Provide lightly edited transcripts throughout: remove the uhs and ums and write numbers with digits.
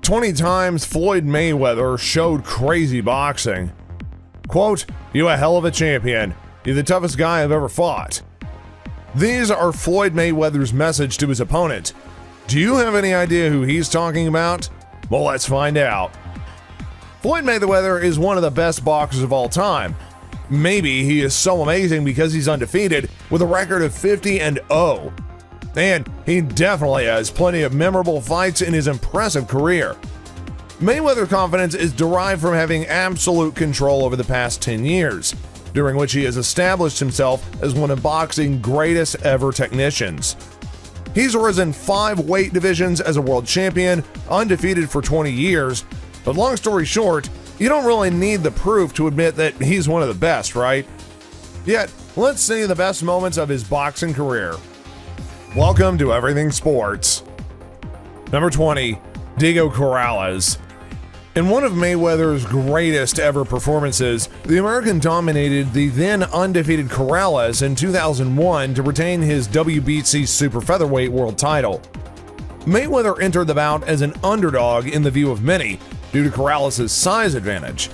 20 times Floyd Mayweather showed crazy boxing. Quote, "You a hell of a champion. You're the toughest guy I've ever fought." These are Floyd Mayweather's message to his opponent. Do you have any idea who he's talking about? Well, let's find out. Floyd Mayweather is one of the best boxers of all time. Maybe he is so amazing because he's undefeated with a record of 50-0. And he definitely has plenty of memorable fights in his impressive career. Mayweather's confidence is derived from having absolute control over the past 10 years, during which he has established himself as one of boxing's greatest ever technicians. He's risen 5 weight divisions as a world champion, undefeated for 20 years, but long story short, you don't really need the proof to admit that he's one of the best, right? Yet, let's see the best moments of his boxing career. Welcome to Everything Sports. Number 20, Diego Corrales. In one of Mayweather's greatest ever performances, the American dominated the then undefeated Corrales in 2001 to retain his WBC super featherweight world title. Mayweather entered the bout as an underdog in the view of many due to Corrales' size advantage.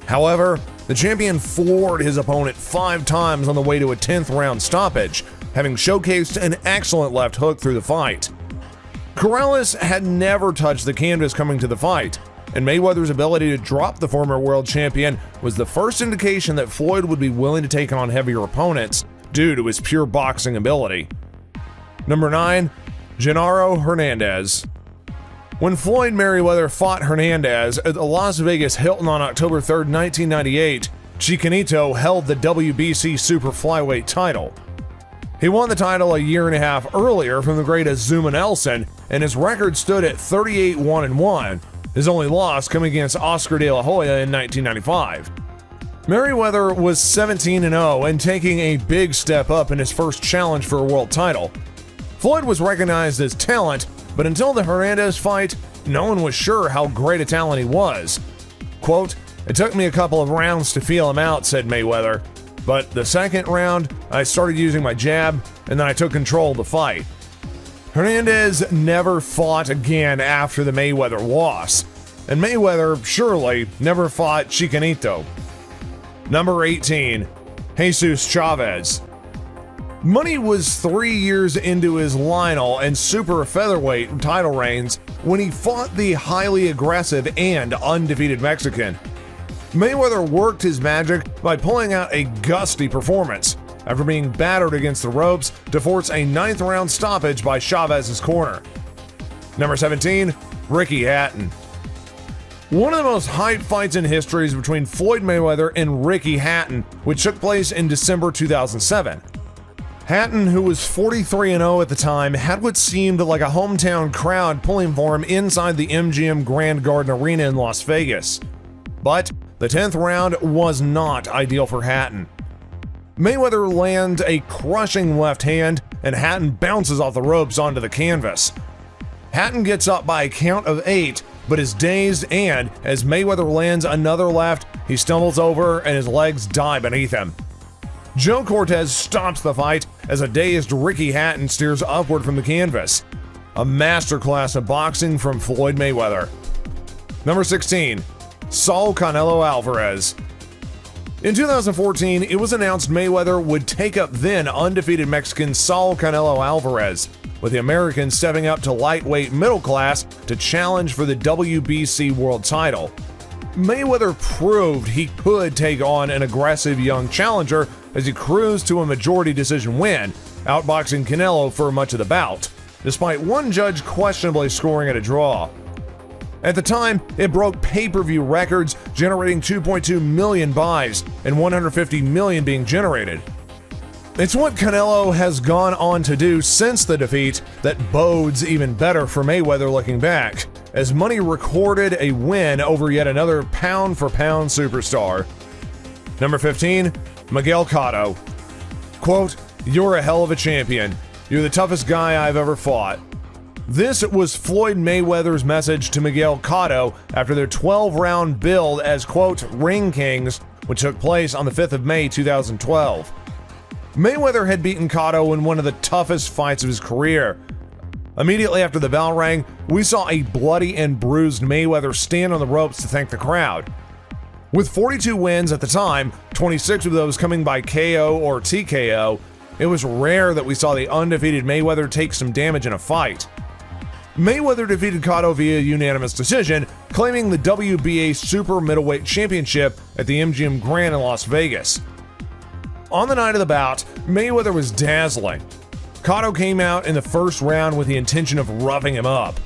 However, the champion floored his opponent 5 times on the way to a 10th round stoppage, having showcased an excellent left hook through the fight. Corrales had never touched the canvas coming to the fight, and Mayweather's ability to drop the former world champion was the first indication that Floyd would be willing to take on heavier opponents due to his pure boxing ability. Number 9, Genaro Hernandez. When Floyd Mayweather fought Hernandez at the Las Vegas Hilton on October 3, 1998, Chicanito held the WBC super flyweight title. He won the title a year and a half earlier from the great Azuma Nelson, and his record stood at 38-1-1, his only loss coming against Oscar De La Hoya in 1995. Mayweather was 17-0 and taking a big step up in his first challenge for a world title. Floyd was recognized as talent, but until the Hernandez fight, no one was sure how great a talent he was. Quote, "It took me a couple of rounds to feel him out," said Mayweather. "But the second round, I started using my jab, and then I took control of the fight." Hernandez never fought again after the Mayweather loss, and Mayweather surely never fought Chicanito. Number 18, Jesus Chavez. Money was 3 years into his Lionel and super featherweight title reigns when he fought the highly aggressive and undefeated Mexican. Mayweather worked his magic by pulling out a gusty performance after being battered against the ropes to force a 9th round stoppage by Chavez's corner. Number 17, Ricky Hatton. One of the most hyped fights in history is between Floyd Mayweather and Ricky Hatton, which took place in December 2007. Hatton, who was 43-0 at the time, had what seemed like a hometown crowd pulling for him inside the MGM Grand Garden Arena in Las Vegas. But the 10th round was not ideal for Hatton. Mayweather lands a crushing left hand, and Hatton bounces off the ropes onto the canvas. Hatton gets up by a count of 8, but is dazed, and as Mayweather lands another left, he stumbles over and his legs die beneath him. Joe Cortez stops the fight as a dazed Ricky Hatton steers upward from the canvas. A masterclass of boxing from Floyd Mayweather. Number 16, Saul Canelo Alvarez. In 2014, it was announced Mayweather would take up then undefeated Mexican Saul Canelo Alvarez, with the American stepping up to lightweight middle class to challenge for the WBC world title. Mayweather proved he could take on an aggressive young challenger as he cruised to a majority decision win, outboxing Canelo for much of the bout, despite one judge questionably scoring at a draw. At the time, it broke pay-per-view records, generating 2.2 million buys and 150 million being generated. It's what Canelo has gone on to do since the defeat that bodes even better for Mayweather looking back, as money recorded a win over yet another pound-for-pound superstar. Number 15, Miguel Cotto. Quote, "You're a hell of a champion. You're the toughest guy I've ever fought." This was Floyd Mayweather's message to Miguel Cotto after their 12-round build as, quote, Ring Kings, which took place on the 5th of May 2012. Mayweather had beaten Cotto in one of the toughest fights of his career. Immediately after the bell rang, we saw a bloody and bruised Mayweather stand on the ropes to thank the crowd. With 42 wins at the time, 26 of those coming by KO or TKO, it was rare that we saw the undefeated Mayweather take some damage in a fight. Mayweather defeated Cotto via unanimous decision, claiming the WBA Super Middleweight Championship at the MGM Grand in Las Vegas. On the night of the bout, Mayweather was dazzling. Cotto came out in the first round with the intention of roughing him up.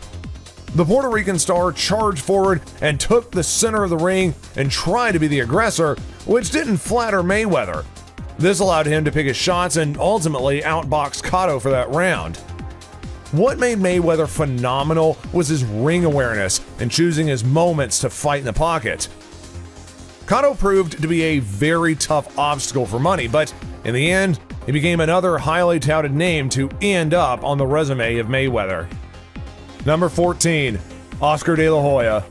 The Puerto Rican star charged forward and took the center of the ring and tried to be the aggressor, which didn't flatter Mayweather. This allowed him to pick his shots and ultimately outbox Cotto for that round. What made Mayweather phenomenal was his ring awareness and choosing his moments to fight in the pocket. Cotto proved to be a very tough obstacle for money, but in the end, he became another highly touted name to end up on the resume of Mayweather. Number 14, Oscar De La Hoya.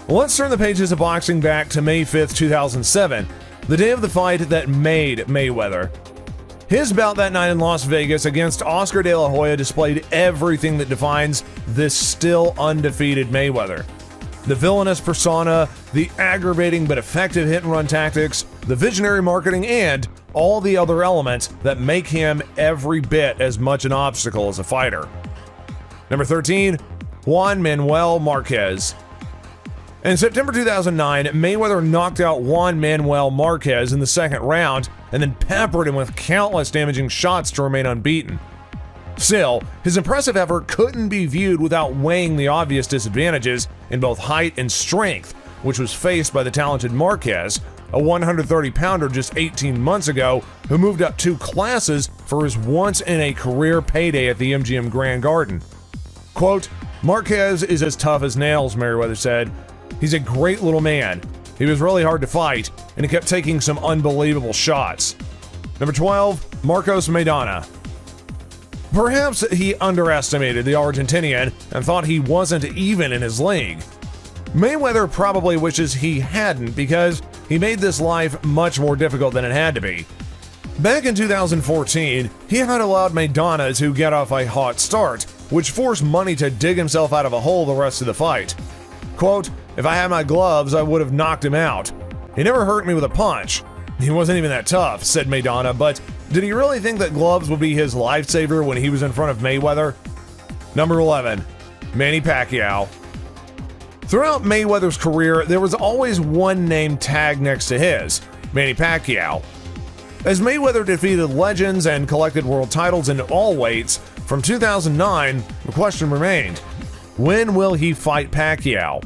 Let's turn the pages of boxing back to May 5th, 2007, the day of the fight that made Mayweather. His bout that night in Las Vegas against Oscar De La Hoya displayed everything that defines this still undefeated Mayweather. The villainous persona, the aggravating but effective hit-and-run tactics, the visionary marketing, and all the other elements that make him every bit as much an obstacle as a fighter. Number 13, Juan Manuel Marquez. In September 2009, Mayweather knocked out Juan Manuel Marquez in the second round and then peppered him with countless damaging shots to remain unbeaten. Still, his impressive effort couldn't be viewed without weighing the obvious disadvantages in both height and strength, which was faced by the talented Marquez, a 130-pounder just 18 months ago who moved up 2 classes for his once-in-a-career payday at the MGM Grand Garden. Quote, "Marquez is as tough as nails," Mayweather said. "He's a great little man. He was really hard to fight, and he kept taking some unbelievable shots." Number 12, Marcos Maidana. Perhaps he underestimated the Argentinian and thought he wasn't even in his league. Mayweather probably wishes he hadn't because he made this life much more difficult than it had to be. Back in 2014, he had allowed Maidana to get off a hot start, which forced Money to dig himself out of a hole the rest of the fight. Quote, "If I had my gloves, I would have knocked him out. He never hurt me with a punch. He wasn't even that tough," said Maidana, but did he really think that gloves would be his lifesaver when he was in front of Mayweather? Number 11, Manny Pacquiao. Throughout Mayweather's career, there was always one name tagged next to his, Manny Pacquiao. As Mayweather defeated legends and collected world titles in all weights, from 2009, the question remained, when will he fight Pacquiao?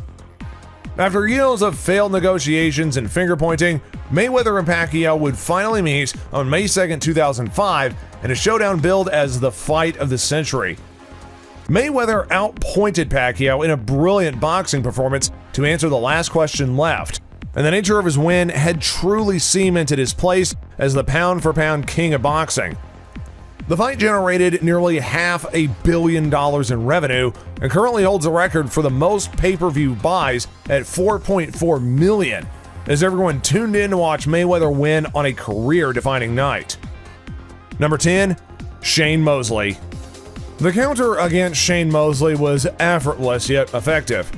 After years of failed negotiations and finger-pointing, Mayweather and Pacquiao would finally meet on May 2nd, 2005, in a showdown billed as the fight of the century. Mayweather outpointed Pacquiao in a brilliant boxing performance to answer the last question left, and the nature of his win had truly cemented his place as the pound-for-pound king of boxing. The fight generated nearly $500 million in revenue and currently holds a record for the most pay-per-view buys at 4.4 million, as everyone tuned in to watch Mayweather win on a career-defining night. Number 10, Shane Mosley. The counter against Shane Mosley was effortless yet effective.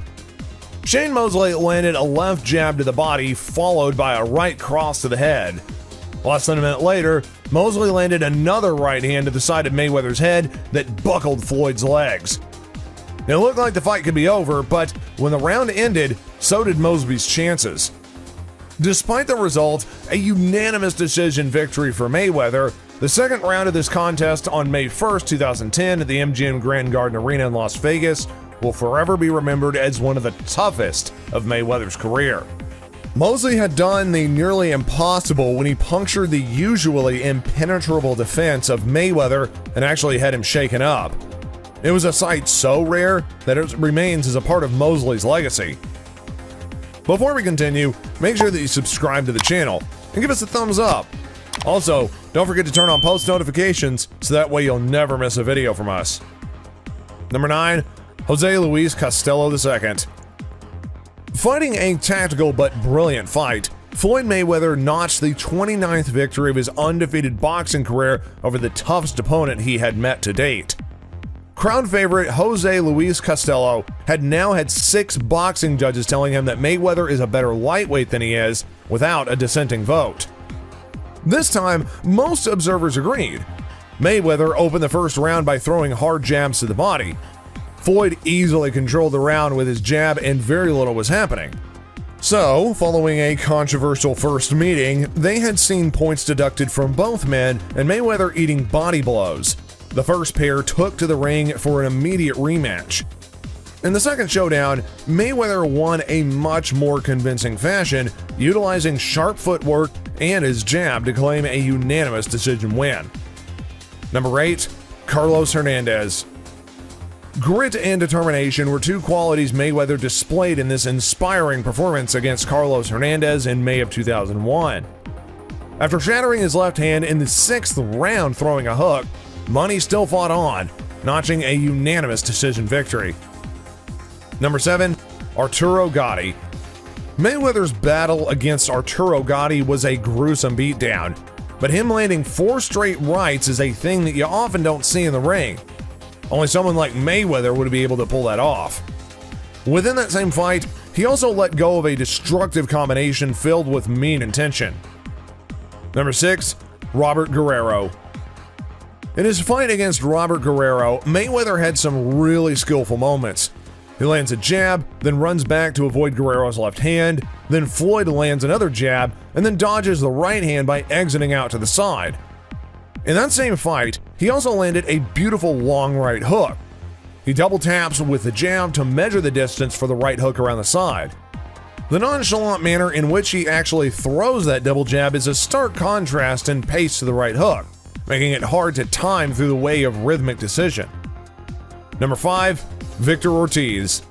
Shane Mosley landed a left jab to the body followed by a right cross to the head. Less than a minute later, Mosley landed another right hand to the side of Mayweather's head that buckled Floyd's legs. It looked like the fight could be over, but when the round ended, so did Mosby's chances. Despite the result, a unanimous decision victory for Mayweather, the second round of this contest on May 1st, 2010 at the MGM Grand Garden Arena in Las Vegas will forever be remembered as one of the toughest of Mayweather's career. Mosley had done the nearly impossible when he punctured the usually impenetrable defense of Mayweather and actually had him shaken up. It was a sight so rare that it remains as a part of Mosley's legacy. Before we continue, make sure that you subscribe to the channel and give us a thumbs up. Also, don't forget to turn on post notifications so that way you'll never miss a video from us. Number 9, Jose Luis Castillo II. Fighting a tactical but brilliant fight, Floyd Mayweather notched the 29th victory of his undefeated boxing career over the toughest opponent he had met to date. Crowd favorite Jose Luis Costello had now had 6 boxing judges telling him that Mayweather is a better lightweight than he is, without a dissenting vote. This time, most observers agreed. Mayweather opened the first round by throwing hard jabs to the body. Floyd easily controlled the round with his jab and very little was happening. So, following a controversial first meeting, they had seen points deducted from both men and Mayweather eating body blows. The first pair took to the ring for an immediate rematch. In the second showdown, Mayweather won a much more convincing fashion, utilizing sharp footwork and his jab to claim a unanimous decision win. Number 8, Carlos Hernandez. Grit and determination were 2 qualities Mayweather displayed in this inspiring performance against Carlos Hernandez in May of 2001. After shattering his left hand in the 6th round throwing a hook, Money still fought on, notching a unanimous decision victory. Number 7, Arturo Gatti. Mayweather's battle against Arturo Gatti was a gruesome beatdown, but him landing 4 straight rights is a thing that you often don't see in the ring. Only someone like Mayweather would be able to pull that off. Within that same fight, he also let go of a destructive combination filled with mean intention. Number 6, Robert Guerrero. In his fight against Robert Guerrero, Mayweather had some really skillful moments. He lands a jab, then runs back to avoid Guerrero's left hand, then Floyd lands another jab, and then dodges the right hand by exiting out to the side. In that same fight, he also landed a beautiful long right hook. He double taps with the jab to measure the distance for the right hook around the side. The nonchalant manner in which he actually throws that double jab is a stark contrast in pace to the right hook, making it hard to time through the way of rhythmic decision. Number 5, Victor Ortiz.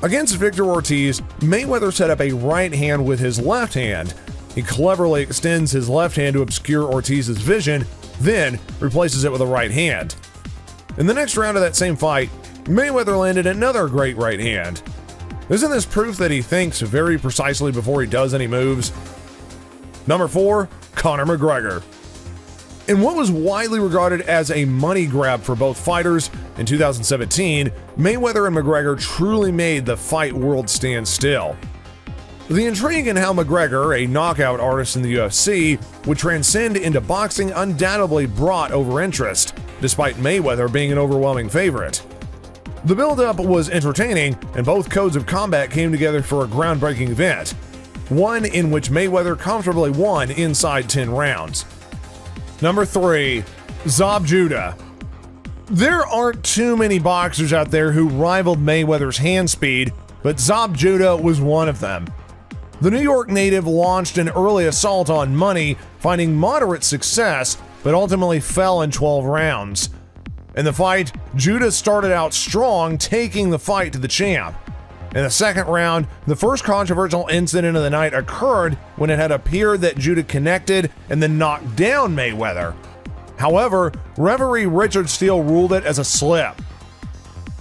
Against Victor Ortiz, Mayweather set up a right hand with his left hand. He cleverly extends his left hand to obscure Ortiz's vision, then replaces it with a right hand. In the next round of that same fight, Mayweather landed another great right hand. Isn't this proof that he thinks very precisely before he does any moves? Number 4, Conor McGregor. In what was widely regarded as a money grab for both fighters, in 2017, Mayweather and McGregor truly made the fight world stand still. The intrigue in how McGregor, a knockout artist in the UFC, would transcend into boxing undoubtedly brought over interest, despite Mayweather being an overwhelming favorite. The build-up was entertaining, and both codes of combat came together for a groundbreaking event, one in which Mayweather comfortably won inside 10 rounds. Number 3, Zab Judah. There aren't too many boxers out there who rivaled Mayweather's hand speed, but Zab Judah was one of them. The New York native launched an early assault on Money, finding moderate success, but ultimately fell in 12 rounds. In the fight, Judah started out strong, taking the fight to the champ. In the second round, the first controversial incident of the night occurred when it had appeared that Judah connected and then knocked down Mayweather. However, referee Richard Steele ruled it as a slip.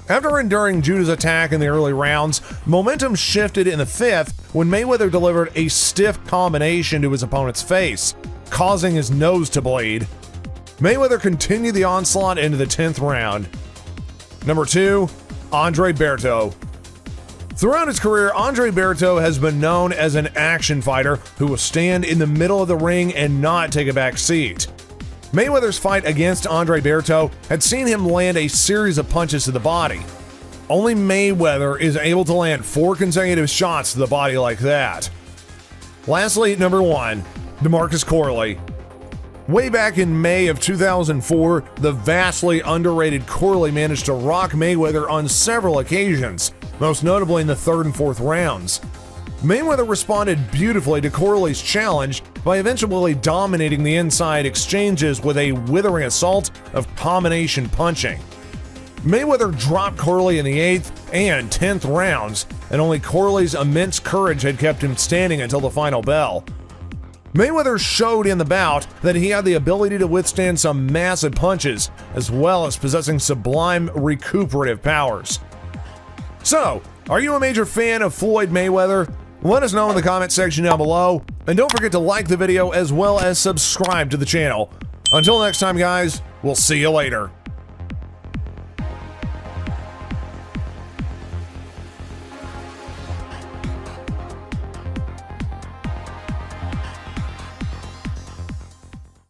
After enduring Judah's attack in the early rounds, momentum shifted in the 5th when Mayweather delivered a stiff combination to his opponent's face, causing his nose to bleed. Mayweather continued the onslaught into the 10th round. Number 2, Andre Berto. Throughout his career, Andre Berto has been known as an action fighter who will stand in the middle of the ring and not take a back seat. Mayweather's fight against Andre Berto had seen him land a series of punches to the body. Only Mayweather is able to land 4 consecutive shots to the body like that. Lastly, number 1, DeMarcus Corley. Way back in May of 2004, the vastly underrated Corley managed to rock Mayweather on several occasions, most notably in the 3rd and 4th rounds. Mayweather responded beautifully to Corley's challenge by eventually dominating the inside exchanges with a withering assault of combination punching. Mayweather dropped Corley in the 8th and 10th rounds, and only Corley's immense courage had kept him standing until the final bell. Mayweather showed in the bout that he had the ability to withstand some massive punches, as well as possessing sublime recuperative powers. So, are you a major fan of Floyd Mayweather? Let us know in the comment section down below, and don't forget to like the video as well as subscribe to the channel. Until next time guys, we'll see you later.